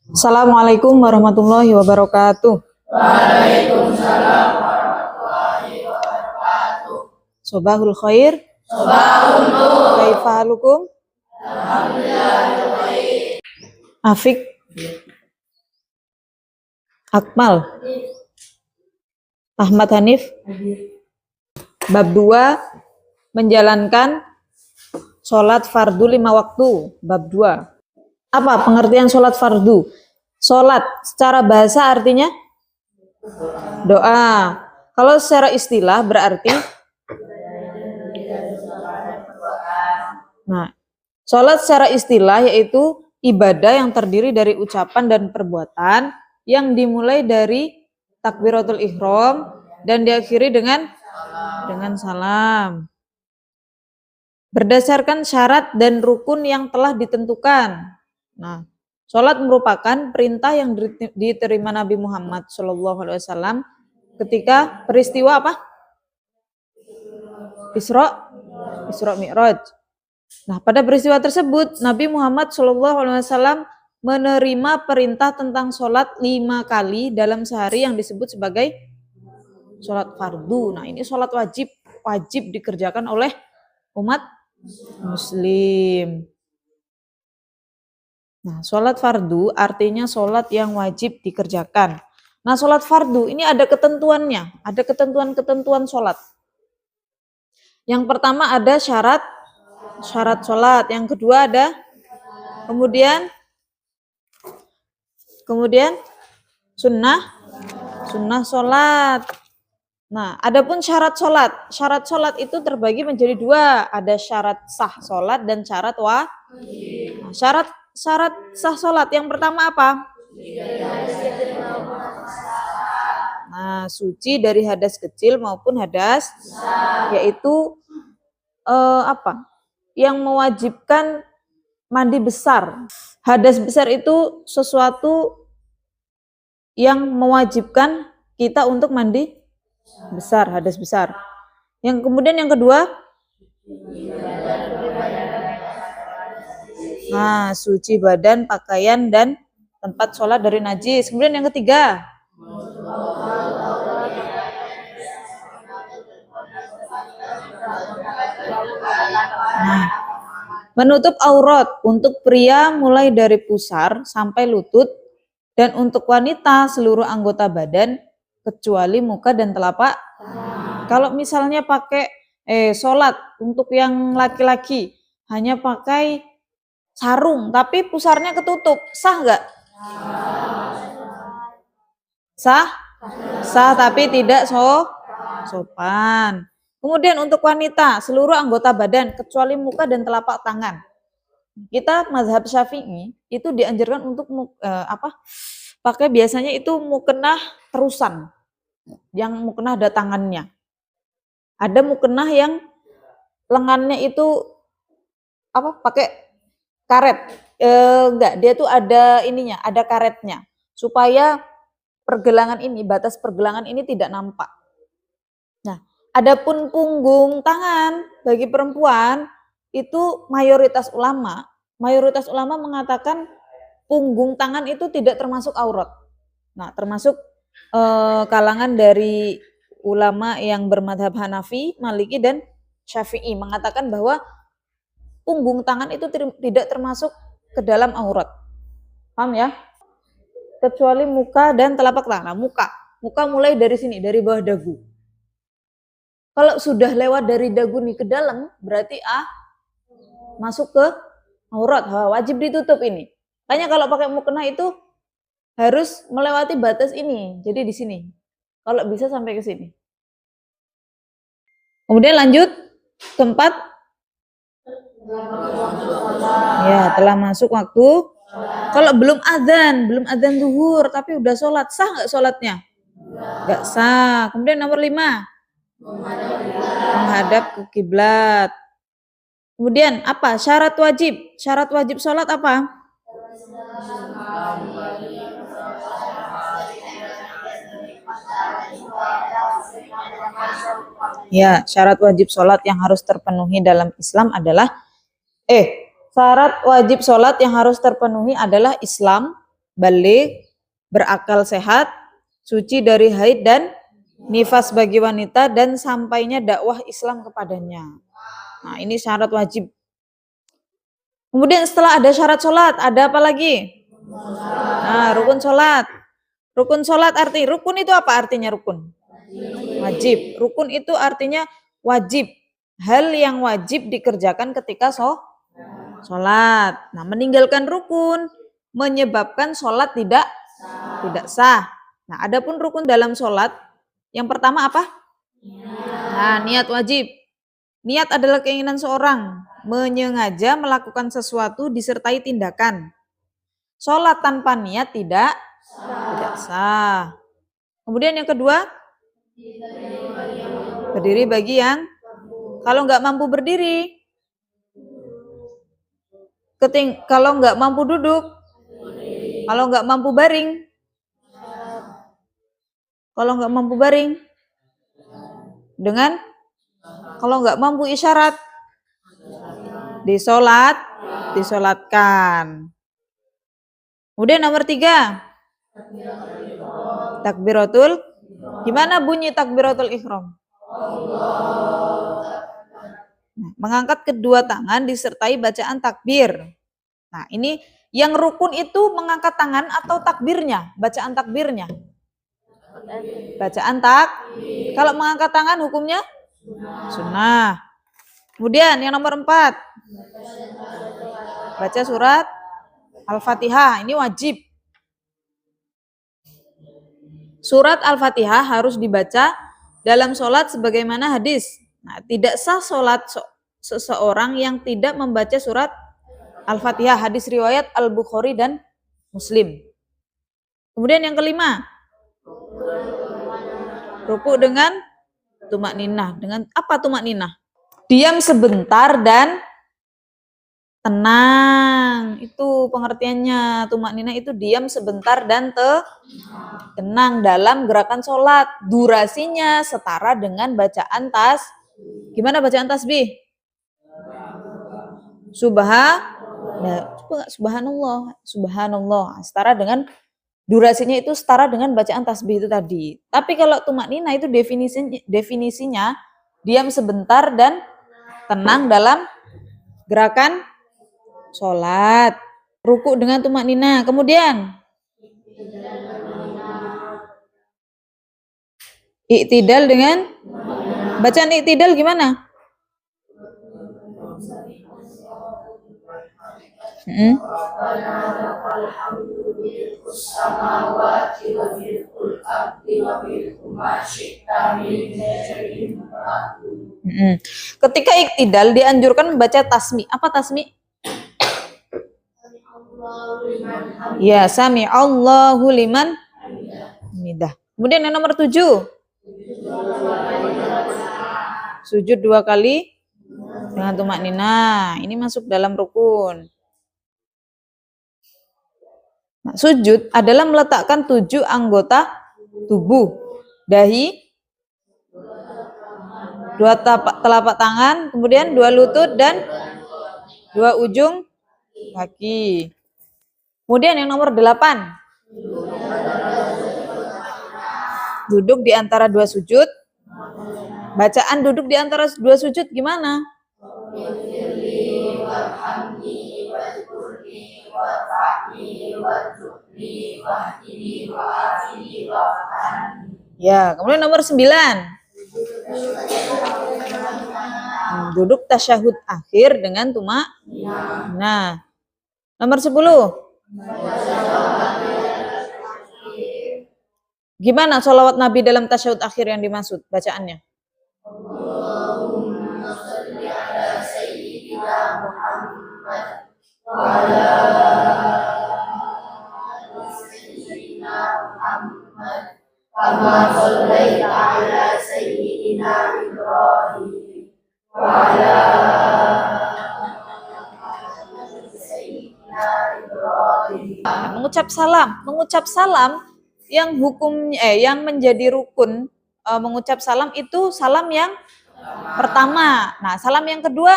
Assalamualaikum warahmatullahi wabarakatuh. Waalaikumsalam warahmatullahi wabarakatuh. Sobahul khair. Sobahul nur. Kaifa halukum? Alhamdulillah baik. Afik. Akmal. Ahmad Hanif. Bab 2. Menjalankan sholat fardu 5 waktu. Bab 2. Apa pengertian sholat fardu? Sholat secara bahasa artinya doa. Kalau secara istilah berarti sholat secara istilah yaitu ibadah yang terdiri dari ucapan dan perbuatan yang dimulai dari takbiratul ihram dan diakhiri dengan salam. Berdasarkan syarat dan rukun yang telah ditentukan. Nah, sholat merupakan perintah yang diterima Nabi Muhammad SAW ketika peristiwa apa? Isra Mi'raj. Nah, pada peristiwa tersebut Nabi Muhammad SAW menerima perintah tentang sholat 5 kali dalam sehari yang disebut sebagai sholat fardu. Nah, ini sholat wajib dikerjakan oleh umat muslim. Nah, sholat fardu artinya sholat yang wajib dikerjakan. Nah, sholat fardu ini ada ketentuannya, ada ketentuan-ketentuan sholat. Yang pertama ada syarat sholat, yang kedua ada kemudian sunnah sholat. Nah, adapun syarat sholat itu terbagi menjadi 2, ada syarat sah sholat dan syarat wajib. Nah, syarat sah sholat yang pertama apa? Nah, suci dari hadas kecil maupun hadas yaitu apa? Yang mewajibkan mandi besar. Hadas besar itu sesuatu yang mewajibkan kita untuk mandi besar, hadas besar. Yang kemudian yang kedua, nah, suci badan, pakaian, dan tempat sholat dari najis. Kemudian yang ketiga, nah, menutup aurat untuk pria mulai dari pusar sampai lutut, dan untuk wanita seluruh anggota badan kecuali muka dan telapak. Kalau misalnya pakai sholat untuk yang laki-laki hanya pakai sarung tapi pusarnya ketutup, sah nggak? Sah tapi tidak sopan. Kemudian untuk wanita seluruh anggota badan kecuali muka dan telapak tangan. Kita mazhab Syafi'i itu dianjurkan untuk pakai biasanya itu mukena terusan, yang mukena ada tangannya. Ada mukena yang lengannya itu pakai karet. Enggak, dia tuh ada ininya, ada karetnya supaya pergelangan ini, batas pergelangan ini tidak nampak. Nah, adapun punggung tangan bagi perempuan itu mayoritas ulama mengatakan punggung tangan itu tidak termasuk aurat. Nah, termasuk kalangan dari ulama yang bermadhab Hanafi, Maliki, dan Syafi'i mengatakan bahwa punggung tangan itu tidak termasuk ke dalam aurat. Paham ya? Kecuali muka dan telapak tangan. Muka mulai dari sini, dari bawah dagu. Kalau sudah lewat dari dagu nih ke dalam, berarti masuk ke aurat, wajib ditutup ini. Makanya kalau pakai mukena itu harus melewati batas ini. Jadi di sini. Kalau bisa sampai ke sini. Kemudian lanjut tempat. Ya, telah masuk waktu. Kalau belum adzan zuhur tapi udah sholat, sah nggak sholatnya? Nggak sah. Kemudian nomor 5, menghadap ke kiblat. Kemudian apa? Syarat wajib sholat apa? Ya, syarat wajib sholat yang harus terpenuhi dalam Islam adalah syarat wajib sholat yang harus terpenuhi adalah Islam, balik, berakal sehat, suci dari haid dan nifas bagi wanita, dan sampainya dakwah Islam kepadanya. Nah, ini syarat wajib. Kemudian setelah ada syarat sholat, ada apa lagi? Nah, rukun sholat. Rukun sholat rukun itu apa artinya rukun? Wajib. Rukun itu artinya wajib. Hal yang wajib dikerjakan ketika sholat. Nah, meninggalkan rukun menyebabkan sholat tidak sah. Nah, adapun rukun dalam sholat, yang pertama apa? Nah, niat wajib. Niat adalah keinginan seorang menyengaja melakukan sesuatu disertai tindakan. Sholat tanpa niat tidak sah. Kemudian yang kedua, berdiri bagi yang kalau nggak mampu berdiri, kalau nggak mampu duduk, kalau nggak mampu baring, dengan kalau nggak mampu isyarat, disolatkan. Kemudian nomor 3, takbiratul. Gimana bunyi takbiratul ihram? Mengangkat kedua tangan disertai bacaan takbir. Nah, ini yang rukun itu mengangkat tangan atau takbirnya? Bacaan takbirnya. Bacaan Kalau mengangkat tangan hukumnya sunnah. Kemudian yang nomor 4, baca surat Al-Fatihah. Ini wajib. Surat Al-Fatihah harus dibaca dalam sholat sebagaimana hadis. Nah, tidak sah sholat seseorang yang tidak membaca surat Al-Fatihah. Hadis riwayat Al-Bukhari dan Muslim. Kemudian yang kelima, ruku dengan tumak ninah. Dengan apa tumak ninah? Diam sebentar dan tenang. Itu pengertiannya. Tumak ninah itu diam sebentar dan tenang dalam gerakan sholat. Durasinya setara dengan bacaan Gimana bacaan tasbih? Subhanallah. Setara dengan durasinya itu setara dengan bacaan tasbih itu tadi. Tapi kalau tumak ninah itu definisinya diam sebentar dan tenang dalam gerakan sholat. Ruku dengan tumak ninah. Kemudian iktidal dengan bacaan iktidal gimana? Ketika iktidal dianjurkan membaca tasmi. Apa tasmi? Ya, sami Allahu liman hamidah. Kemudian yang nomor 7, sujud 2 kali dengan tumak ninah. Ini masuk dalam rukun. Nah, sujud adalah meletakkan 7 anggota tubuh. Dahi, 2 telapak tangan, kemudian 2 lutut dan 2 ujung kaki. Kemudian yang nomor 8, duduk di antara 2 sujud. Bacaan duduk di antara 2 sujud gimana? Ya, kemudian nomor 9, duduk tasyahud akhir dengan tumak. Nah, nomor 10, gimana sholawat Nabi dalam tasyahud akhir yang dimaksud bacaannya? Allahumma sholli ala sayyidina Muhammad wa ala sayyidina Muhammad kama shallaita ala sayyidina Ibrahim wa ala sayyidina Ibrahim. Mengucap salam yang yang menjadi rukun mengucap salam itu salam yang pertama. Nah, salam yang kedua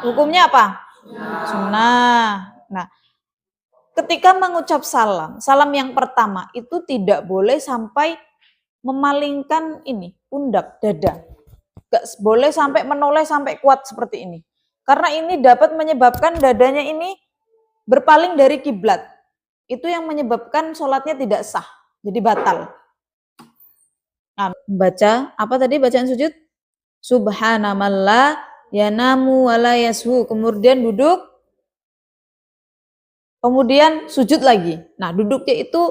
hukumnya apa? Sunnah. Nah, ketika mengucap salam, salam yang pertama itu tidak boleh sampai memalingkan ini, pundak, dada. Gak boleh sampai menoleh sampai kuat seperti ini. Karena ini dapat menyebabkan dadanya ini berpaling dari kiblat. Itu yang menyebabkan sholatnya tidak sah, jadi batal. Nah, baca apa tadi bacaan sujud? Subhanamallah yanamu wala yashu. Kemudian duduk, kemudian sujud lagi. Nah, duduknya itu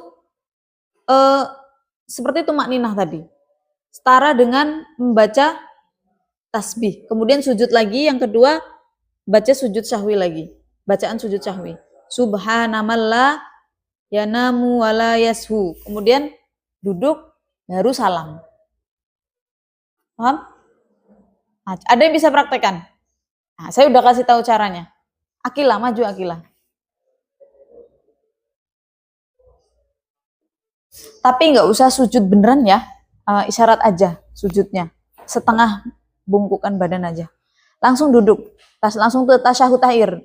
seperti tumak ninah tadi. Setara dengan membaca tasbih. Kemudian sujud lagi, yang kedua baca sujud sahwi lagi. Bacaan sujud sahwi. Subhanamallah yanamu wala yashu. Kemudian duduk baru salam. Paham? Nah, ada yang bisa praktekkan? Nah, saya udah kasih tahu caranya. Akilah, maju Akilah. Tapi nggak usah sujud beneran ya, isyarat aja sujudnya. Setengah bungkukan badan aja. Langsung duduk, langsung ke tasyahud akhir.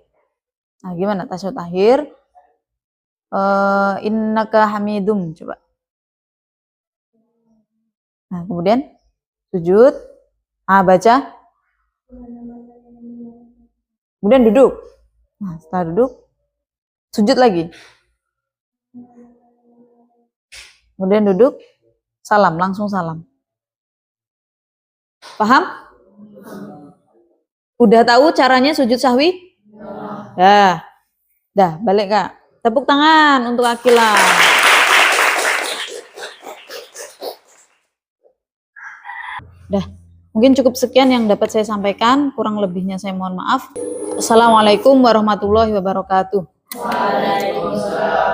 Nah, gimana tasyahud akhir? Innaka hamidum, coba. Nah, kemudian sujud, baca. Kemudian duduk. Nah, setelah duduk, sujud lagi. Kemudian duduk, salam, langsung salam. Paham? Udah tahu caranya sujud sahwi? Dah, balik Kak. Tepuk tangan untuk Akilah. Dah, mungkin cukup sekian yang dapat saya sampaikan. Kurang lebihnya saya mohon maaf. Assalamualaikum warahmatullahi wabarakatuh. Waalaikumsalam.